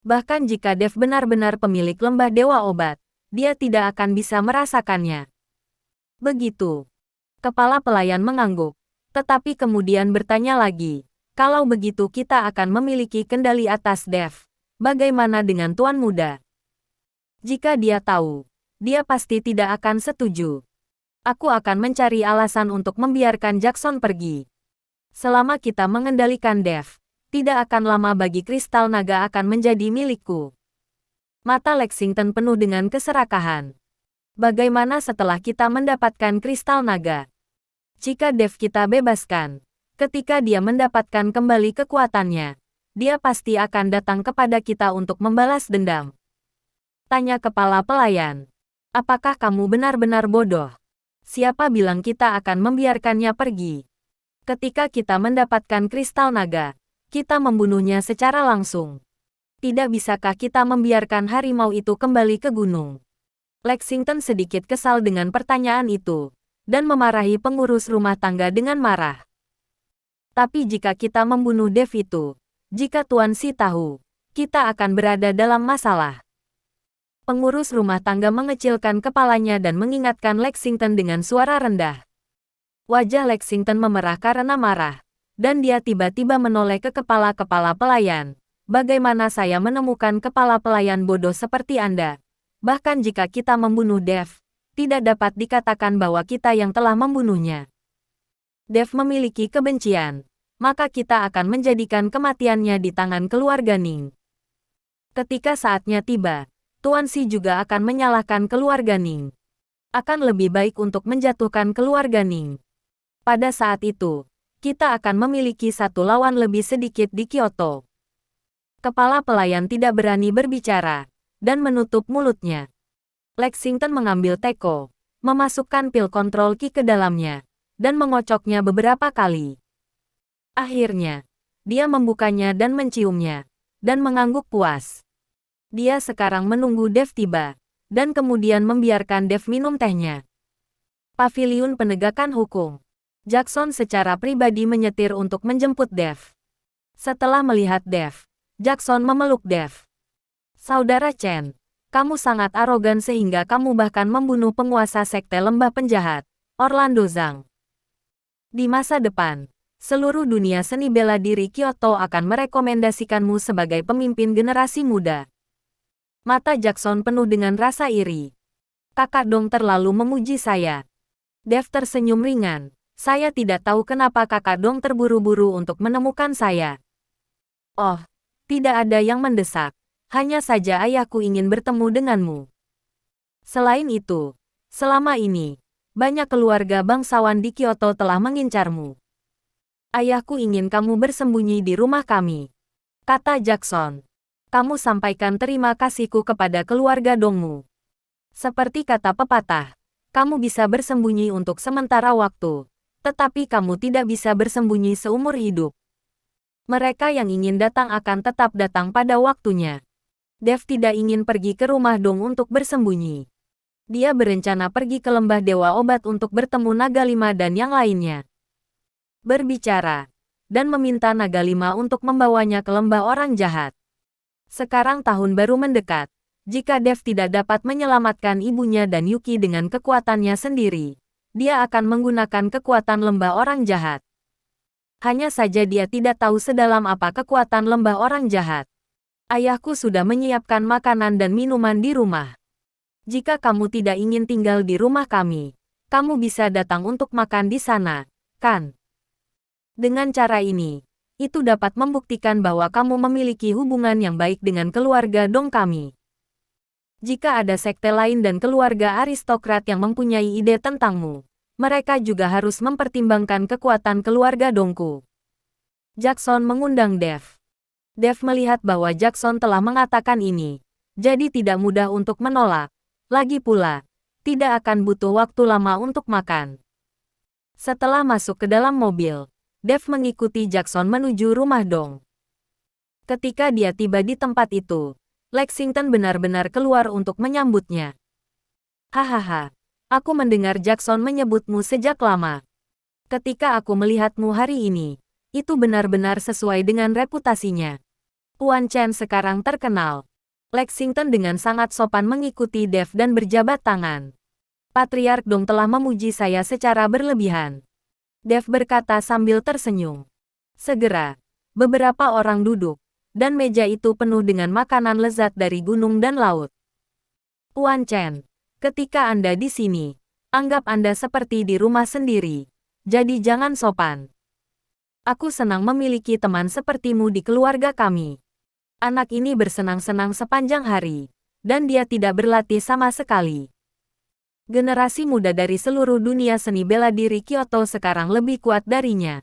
Bahkan jika Dev benar-benar pemilik lembah Dewa Obat, dia tidak akan bisa merasakannya. Begitu. Kepala pelayan mengangguk, tetapi kemudian bertanya lagi. Kalau begitu kita akan memiliki kendali atas Dev. Bagaimana dengan Tuan Muda? Jika dia tahu, dia pasti tidak akan setuju. Aku akan mencari alasan untuk membiarkan Jackson pergi. Selama kita mengendalikan Dev, tidak akan lama bagi kristal naga akan menjadi milikku. Mata Lexington penuh dengan keserakahan. Bagaimana setelah kita mendapatkan kristal naga? Jika Dev kita bebaskan, ketika dia mendapatkan kembali kekuatannya, dia pasti akan datang kepada kita untuk membalas dendam. Tanya kepala pelayan. Apakah kamu benar-benar bodoh? Siapa bilang kita akan membiarkannya pergi? Ketika kita mendapatkan kristal naga, kita membunuhnya secara langsung. Tidak bisakah kita membiarkan harimau itu kembali ke gunung? Lexington sedikit kesal dengan pertanyaan itu, dan memarahi pengurus rumah tangga dengan marah. Tapi jika kita membunuh Dev itu, jika Tuan Si tahu, kita akan berada dalam masalah. Pengurus rumah tangga mengecilkan kepalanya dan mengingatkan Lexington dengan suara rendah. Wajah Lexington memerah karena marah, dan dia tiba-tiba menoleh ke kepala-kepala pelayan. Bagaimana saya menemukan kepala pelayan bodoh seperti Anda? Bahkan jika kita membunuh Dev, tidak dapat dikatakan bahwa kita yang telah membunuhnya. Dev memiliki kebencian, maka kita akan menjadikan kematiannya di tangan keluarga Ning. Ketika saatnya tiba, Tuan Si juga akan menyalahkan keluarga Ning. Akan lebih baik untuk menjatuhkan keluarga Ning. Pada saat itu, kita akan memiliki satu lawan lebih sedikit di Kyoto. Kepala pelayan tidak berani berbicara, dan menutup mulutnya. Lexington mengambil teko, memasukkan pil kontrol ki ke dalamnya, dan mengocoknya beberapa kali. Akhirnya, dia membukanya dan menciumnya, dan mengangguk puas. Dia sekarang menunggu Dev tiba, dan kemudian membiarkan Dev minum tehnya. Paviliun Penegakan Hukum. Jackson secara pribadi menyetir untuk menjemput Dev. Setelah melihat Dev, Jackson memeluk Dev. Saudara Chen, kamu sangat arogan sehingga kamu bahkan membunuh penguasa sekte lembah penjahat, Orlando Zhang. Di masa depan, seluruh dunia seni bela diri Kyoto akan merekomendasikanmu sebagai pemimpin generasi muda. Mata Jackson penuh dengan rasa iri. Kakak Dong terlalu memuji saya. Dev tersenyum ringan. Saya tidak tahu kenapa Kakak Dong terburu-buru untuk menemukan saya. Oh, tidak ada yang mendesak. Hanya saja ayahku ingin bertemu denganmu. Selain itu, selama ini, banyak keluarga bangsawan di Kyoto telah mengincarmu. Ayahku ingin kamu bersembunyi di rumah kami, kata Jackson. Kamu sampaikan terima kasihku kepada keluarga Dongmu. Seperti kata pepatah, kamu bisa bersembunyi untuk sementara waktu, tetapi kamu tidak bisa bersembunyi seumur hidup. Mereka yang ingin datang akan tetap datang pada waktunya. Dev tidak ingin pergi ke rumah Dong untuk bersembunyi. Dia berencana pergi ke lembah Dewa Obat untuk bertemu Naga Lima dan yang lainnya. Berbicara, dan meminta Naga Lima untuk membawanya ke lembah orang jahat. Sekarang tahun baru mendekat. Jika Dev tidak dapat menyelamatkan ibunya dan Yuki dengan kekuatannya sendiri, dia akan menggunakan kekuatan lembah orang jahat. Hanya saja dia tidak tahu sedalam apa kekuatan lembah orang jahat. Ayahku sudah menyiapkan makanan dan minuman di rumah. Jika kamu tidak ingin tinggal di rumah kami, kamu bisa datang untuk makan di sana, kan? Dengan cara ini, itu dapat membuktikan bahwa kamu memiliki hubungan yang baik dengan keluarga Dong kami. Jika ada sekte lain dan keluarga aristokrat yang mempunyai ide tentangmu, mereka juga harus mempertimbangkan kekuatan keluarga Dongku. Jackson mengundang Dev. Dev melihat bahwa Jackson telah mengatakan ini, jadi tidak mudah untuk menolak. Lagi pula, tidak akan butuh waktu lama untuk makan. Setelah masuk ke dalam mobil, Dev mengikuti Jackson menuju rumah Dong. Ketika dia tiba di tempat itu, Lexington benar-benar keluar untuk menyambutnya. Hahaha, aku mendengar Jackson menyebutmu sejak lama. Ketika aku melihatmu hari ini, itu benar-benar sesuai dengan reputasinya. Tuan Chen sekarang terkenal. Lexington dengan sangat sopan mengikuti Dev dan berjabat tangan. Patriark Dong telah memuji saya secara berlebihan. Dev berkata sambil tersenyum. Segera, beberapa orang duduk, dan meja itu penuh dengan makanan lezat dari gunung dan laut. Tuan Chen, ketika Anda di sini, anggap Anda seperti di rumah sendiri. Jadi jangan sopan. Aku senang memiliki teman sepertimu di keluarga kami. Anak ini bersenang-senang sepanjang hari, dan dia tidak berlatih sama sekali. Generasi muda dari seluruh dunia seni bela diri Kyoto sekarang lebih kuat darinya.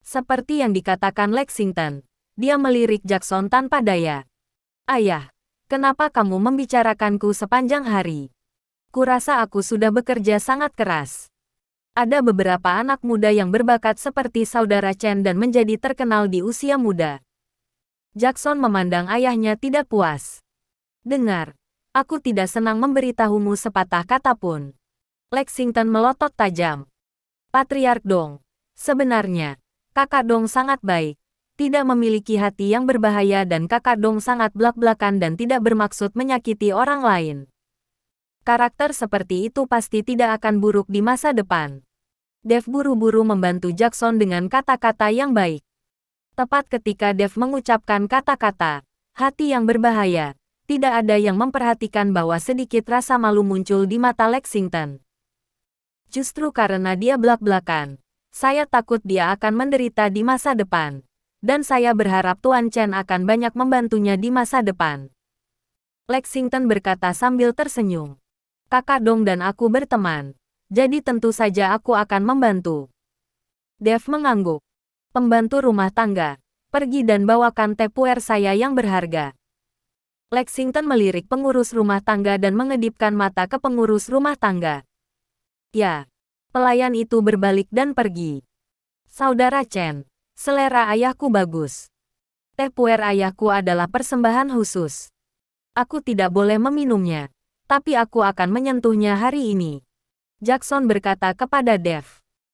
Seperti yang dikatakan Lexington, dia melirik Jackson tanpa daya. Ayah, kenapa kamu membicarakanku sepanjang hari? Kurasa aku sudah bekerja sangat keras. Ada beberapa anak muda yang berbakat seperti saudara Chen dan menjadi terkenal di usia muda. Jackson memandang ayahnya tidak puas. Dengar, aku tidak senang memberitahumu sepatah kata pun. Lexington melotot tajam. Patriark Dong, sebenarnya, Kakak Dong sangat baik. Tidak memiliki hati yang berbahaya dan Kakak Dong sangat blak-blakan dan tidak bermaksud menyakiti orang lain. Karakter seperti itu pasti tidak akan buruk di masa depan. Dev buru-buru membantu Jackson dengan kata-kata yang baik. Tepat ketika Dev mengucapkan kata-kata, hati yang berbahaya, tidak ada yang memperhatikan bahwa sedikit rasa malu muncul di mata Lexington. Justru karena dia blak-blakan, saya takut dia akan menderita di masa depan. Dan saya berharap Tuan Chen akan banyak membantunya di masa depan. Lexington berkata sambil tersenyum. Kakak Dong dan aku berteman, jadi tentu saja aku akan membantu. Dev mengangguk. Pembantu rumah tangga, pergi dan bawakan tupperware saya yang berharga. Lexington melirik pengurus rumah tangga dan mengedipkan mata ke pengurus rumah tangga. Ya, pelayan itu berbalik dan pergi. Saudara Chen, selera ayahku bagus. Tupperware ayahku adalah persembahan khusus. Aku tidak boleh meminumnya, tapi aku akan menyentuhnya hari ini. Jackson berkata kepada Dev.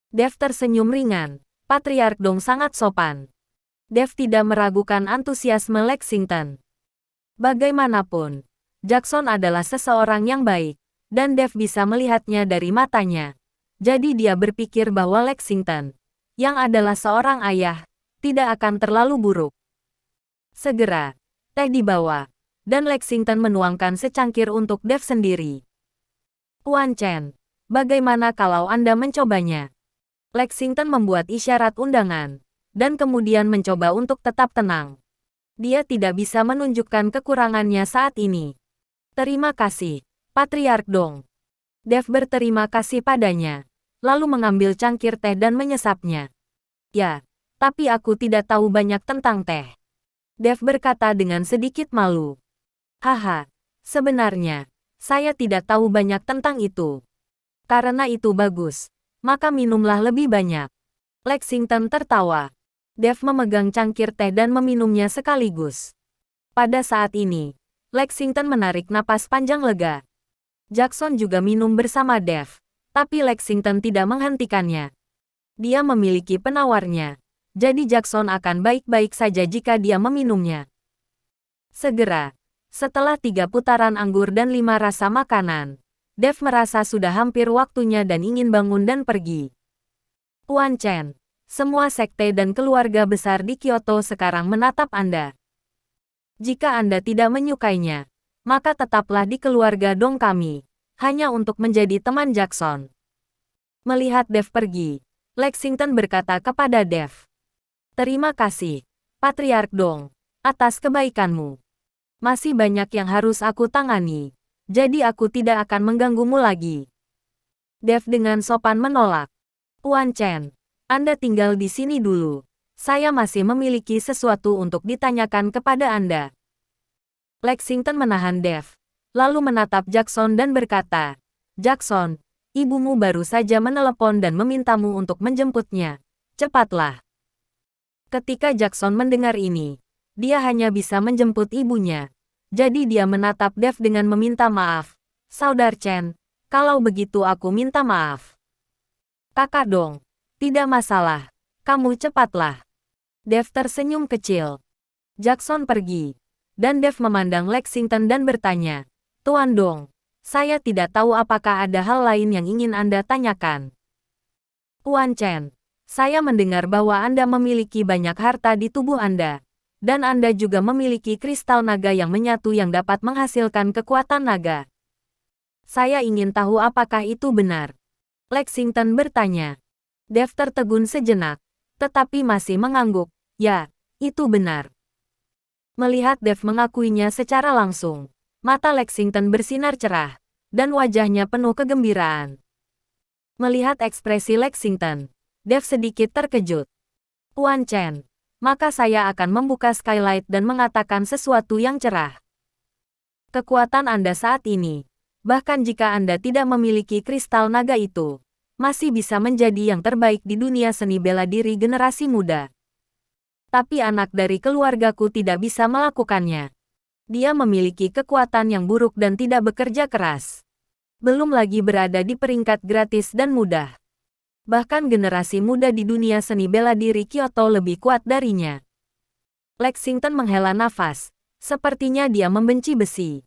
Dev tersenyum ringan. Patriark Dong sangat sopan. Dev tidak meragukan antusiasme Lexington. Bagaimanapun, Jackson adalah seseorang yang baik, dan Dev bisa melihatnya dari matanya. Jadi dia berpikir bahwa Lexington, yang adalah seorang ayah, tidak akan terlalu buruk. Segera, teh dibawa, dan Lexington menuangkan secangkir untuk Dev sendiri. Tuan Chen, bagaimana kalau Anda mencobanya? Lexington membuat isyarat undangan, dan kemudian mencoba untuk tetap tenang. Dia tidak bisa menunjukkan kekurangannya saat ini. Terima kasih, Patriark Dong. Dev berterima kasih padanya, lalu mengambil cangkir teh dan menyesapnya. Ya, tapi aku tidak tahu banyak tentang teh. Dev berkata dengan sedikit malu. Haha, sebenarnya, saya tidak tahu banyak tentang itu. Karena itu bagus, maka minumlah lebih banyak. Lexington tertawa. Dev memegang cangkir teh dan meminumnya sekaligus. Pada saat ini, Lexington menarik napas panjang lega. Jackson juga minum bersama Dev, tapi Lexington tidak menghentikannya. Dia memiliki penawarnya, jadi Jackson akan baik-baik saja jika dia meminumnya. Segera, setelah 3 putaran anggur dan 5 rasa makanan, Dev merasa sudah hampir waktunya dan ingin bangun dan pergi. Tuan Chen, semua sekte dan keluarga besar di Kyoto sekarang menatap Anda. Jika Anda tidak menyukainya, maka tetaplah di keluarga Dong kami, hanya untuk menjadi teman Jackson. Melihat Dev pergi, Lexington berkata kepada Dev. Terima kasih, Patriark Dong, atas kebaikanmu. Masih banyak yang harus aku tangani, jadi aku tidak akan mengganggumu lagi. Dev dengan sopan menolak. Tuan Chen, Anda tinggal di sini dulu. Saya masih memiliki sesuatu untuk ditanyakan kepada Anda. Lexington menahan Dev, lalu menatap Jackson dan berkata, Jackson, ibumu baru saja menelepon dan memintamu untuk menjemputnya. Cepatlah. Ketika Jackson mendengar ini, dia hanya bisa menjemput ibunya. Jadi dia menatap Dev dengan meminta maaf. Saudar Chen, kalau begitu aku minta maaf. Kakak Dong, tidak masalah. Kamu cepatlah. Dev tersenyum kecil. Jackson pergi, dan Dev memandang Lexington dan bertanya, Tuan Dong, saya tidak tahu apakah ada hal lain yang ingin Anda tanyakan. Tuan Chen, saya mendengar bahwa Anda memiliki banyak harta di tubuh Anda. Dan Anda juga memiliki kristal naga yang menyatu yang dapat menghasilkan kekuatan naga. Saya ingin tahu apakah itu benar. Lexington bertanya. Dev tertegun sejenak, tetapi masih mengangguk. Ya, itu benar. Melihat Dev mengakuinya secara langsung, mata Lexington bersinar cerah, dan wajahnya penuh kegembiraan. Melihat ekspresi Lexington, Dev sedikit terkejut. Tuan Chen, maka saya akan membuka skylight dan mengatakan sesuatu yang cerah. Kekuatan Anda saat ini, bahkan jika Anda tidak memiliki kristal naga itu, masih bisa menjadi yang terbaik di dunia seni bela diri generasi muda. Tapi anak dari keluargaku tidak bisa melakukannya. Dia memiliki kekuatan yang buruk dan tidak bekerja keras. Belum lagi berada di peringkat gratis dan mudah. Bahkan generasi muda di dunia seni bela diri Kyoto lebih kuat darinya. Lexington menghela nafas. Sepertinya dia membenci besi.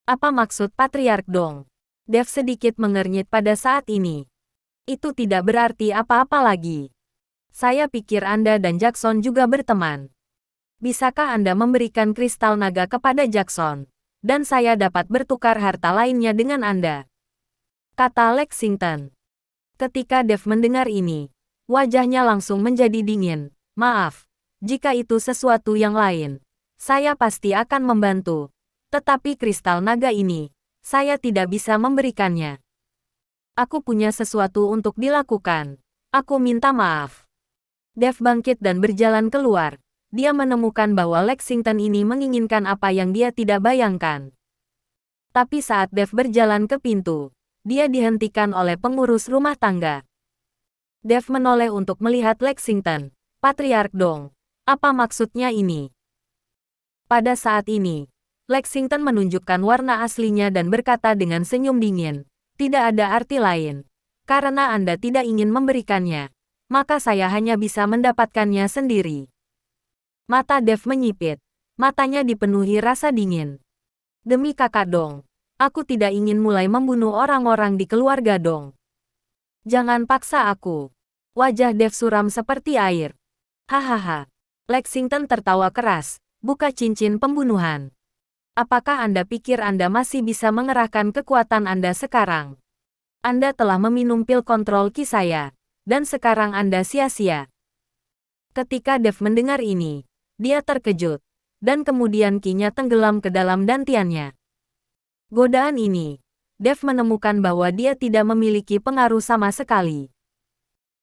Apa maksud Patriark Dong? Dev sedikit mengernyit pada saat ini. Itu tidak berarti apa-apa lagi. Saya pikir Anda dan Jackson juga berteman. Bisakah Anda memberikan kristal naga kepada Jackson? Dan saya dapat bertukar harta lainnya dengan Anda. Kata Lexington. Ketika Dev mendengar ini, wajahnya langsung menjadi dingin. Maaf, jika itu sesuatu yang lain, saya pasti akan membantu. Tetapi kristal naga ini, saya tidak bisa memberikannya. Aku punya sesuatu untuk dilakukan. Aku minta maaf. Dev bangkit dan berjalan keluar. Dia menemukan bahwa Lexington ini menginginkan apa yang dia tidak bayangkan. Tapi saat Dev berjalan ke pintu, dia dihentikan oleh pengurus rumah tangga. Dev menoleh untuk melihat Lexington. Patriark Dong, apa maksudnya ini? Pada saat ini, Lexington menunjukkan warna aslinya dan berkata dengan senyum dingin, tidak ada arti lain. Karena Anda tidak ingin memberikannya, maka saya hanya bisa mendapatkannya sendiri. Mata Dev menyipit. Matanya dipenuhi rasa dingin. Demi kakak Dong, aku tidak ingin mulai membunuh orang-orang di keluarga Dong. Jangan paksa aku. Wajah Dev suram seperti air. Hahaha. Lexington tertawa keras, buka cincin pembunuhan. Apakah Anda pikir Anda masih bisa mengerahkan kekuatan Anda sekarang? Anda telah meminum pil kontrol ki saya, dan sekarang Anda sia-sia. Ketika Dev mendengar ini, dia terkejut, dan kemudian ki-nya tenggelam ke dalam dantiannya. Godaan ini, Dev menemukan bahwa dia tidak memiliki pengaruh sama sekali.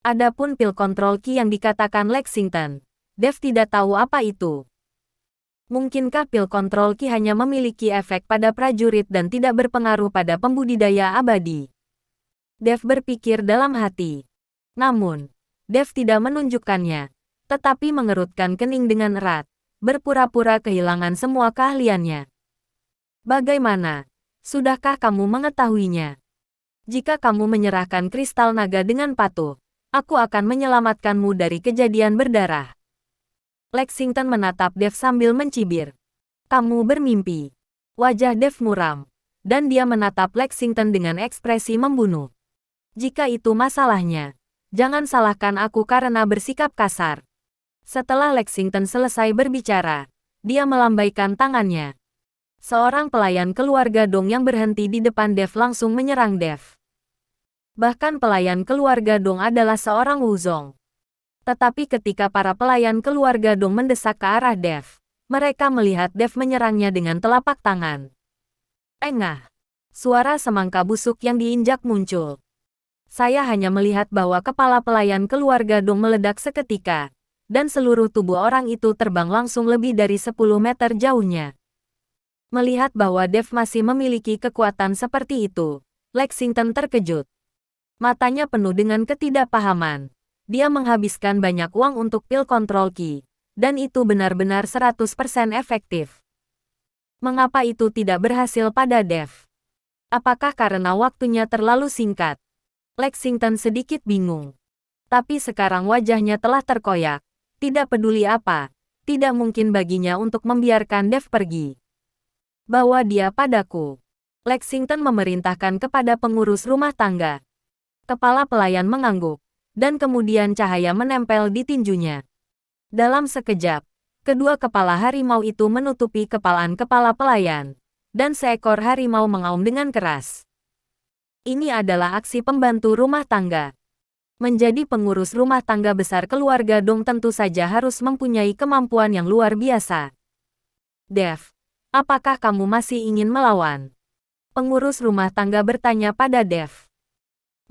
Adapun pil kontrol ki yang dikatakan Lexington, Dev tidak tahu apa itu. Mungkinkah pil kontrol ki hanya memiliki efek pada prajurit dan tidak berpengaruh pada pembudidaya abadi? Dev berpikir dalam hati. Namun, Dev tidak menunjukkannya, tetapi mengerutkan kening dengan erat, berpura-pura kehilangan semua keahliannya. Bagaimana? Sudahkah kamu mengetahuinya? Jika kamu menyerahkan kristal naga dengan patuh, aku akan menyelamatkanmu dari kejadian berdarah. Lexington menatap Dev sambil mencibir. Kamu bermimpi. Wajah Dev muram, dan dia menatap Lexington dengan ekspresi membunuh. Jika itu masalahnya, jangan salahkan aku karena bersikap kasar. Setelah Lexington selesai berbicara, dia melambaikan tangannya. Seorang pelayan keluarga Dong yang berhenti di depan Dev langsung menyerang Dev. Bahkan pelayan keluarga Dong adalah seorang Wuzong. Tetapi ketika para pelayan keluarga Dong mendesak ke arah Dev, mereka melihat Dev menyerangnya dengan telapak tangan. Engah! Suara semangka busuk yang diinjak muncul. Saya hanya melihat bahwa kepala pelayan keluarga Dong meledak seketika, dan seluruh tubuh orang itu terbang langsung lebih dari 10 meter jauhnya. Melihat bahwa Dev masih memiliki kekuatan seperti itu, Lexington terkejut. Matanya penuh dengan ketidakpahaman. Dia menghabiskan banyak uang untuk pil kontrol ki, dan itu benar-benar 100% efektif. Mengapa itu tidak berhasil pada Dev? Apakah karena waktunya terlalu singkat? Lexington sedikit bingung. Tapi sekarang wajahnya telah terkoyak. Tidak peduli apa, tidak mungkin baginya untuk membiarkan Dev pergi. Bawa dia padaku. Lexington memerintahkan kepada pengurus rumah tangga. Kepala pelayan mengangguk, dan kemudian cahaya menempel di tinjunya. Dalam sekejap, kedua kepala harimau itu menutupi kepalan kepala pelayan, dan seekor harimau mengaum dengan keras. Ini adalah aksi pembantu rumah tangga. Menjadi pengurus rumah tangga besar keluarga Dong tentu saja harus mempunyai kemampuan yang luar biasa. Dev, apakah kamu masih ingin melawan? Pengurus rumah tangga bertanya pada Dev.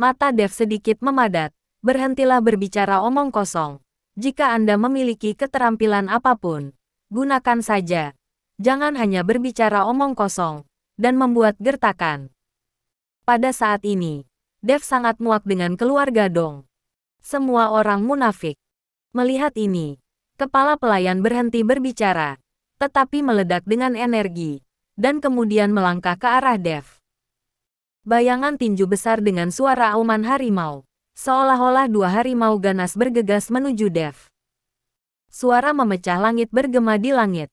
Mata Dev sedikit memadat. Berhentilah berbicara omong kosong. Jika Anda memiliki keterampilan apapun, gunakan saja. Jangan hanya berbicara omong kosong, dan membuat gertakan. Pada saat ini, Dev sangat muak dengan keluarga Dong. Semua orang munafik. Melihat ini, kepala pelayan berhenti berbicara, tetapi meledak dengan energi, dan kemudian melangkah ke arah Dev. Bayangan tinju besar dengan suara auman harimau. Seolah-olah dua harimau ganas bergegas menuju Dev. Suara memecah langit bergema di langit.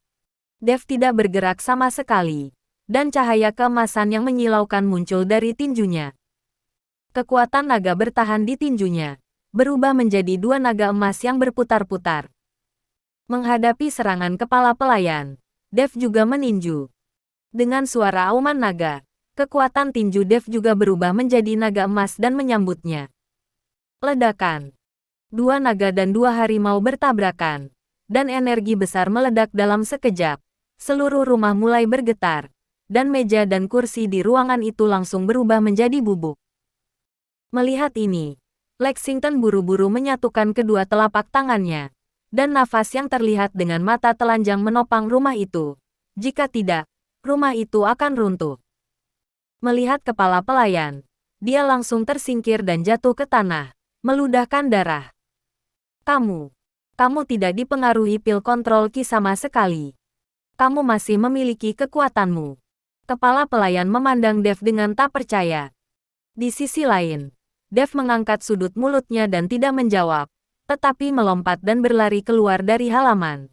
Dev tidak bergerak sama sekali, dan cahaya keemasan yang menyilaukan muncul dari tinjunya. Kekuatan naga bertahan di tinjunya, berubah menjadi dua naga emas yang berputar-putar. Menghadapi serangan kepala pelayan, Dev juga meninju. Dengan suara auman naga, kekuatan tinju Dev juga berubah menjadi naga emas dan menyambutnya. Ledakan. Dua naga dan dua harimau bertabrakan, dan energi besar meledak dalam sekejap. Seluruh rumah mulai bergetar, dan meja dan kursi di ruangan itu langsung berubah menjadi bubuk. Melihat ini, Lexington buru-buru menyatukan kedua telapak tangannya, dan nafas yang terlihat dengan mata telanjang menopang rumah itu. Jika tidak, rumah itu akan runtuh. Melihat kepala pelayan, dia langsung tersingkir dan jatuh ke tanah, meludahkan darah. Kamu tidak dipengaruhi pil kontrol ki sama sekali. Kamu masih memiliki kekuatanmu. Kepala pelayan memandang Dev dengan tak percaya. Di sisi lain, Dev mengangkat sudut mulutnya dan tidak menjawab, tetapi melompat dan berlari keluar dari halaman.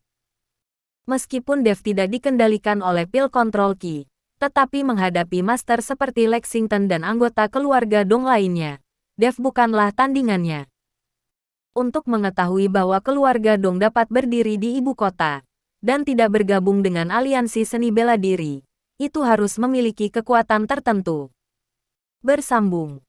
Meskipun Dev tidak dikendalikan oleh Pil Control Key, tetapi menghadapi master seperti Lexington dan anggota keluarga Dong lainnya, Dev bukanlah tandingannya. Untuk mengetahui bahwa keluarga Dong dapat berdiri di ibu kota, dan tidak bergabung dengan aliansi seni bela diri, itu harus memiliki kekuatan tertentu. Bersambung.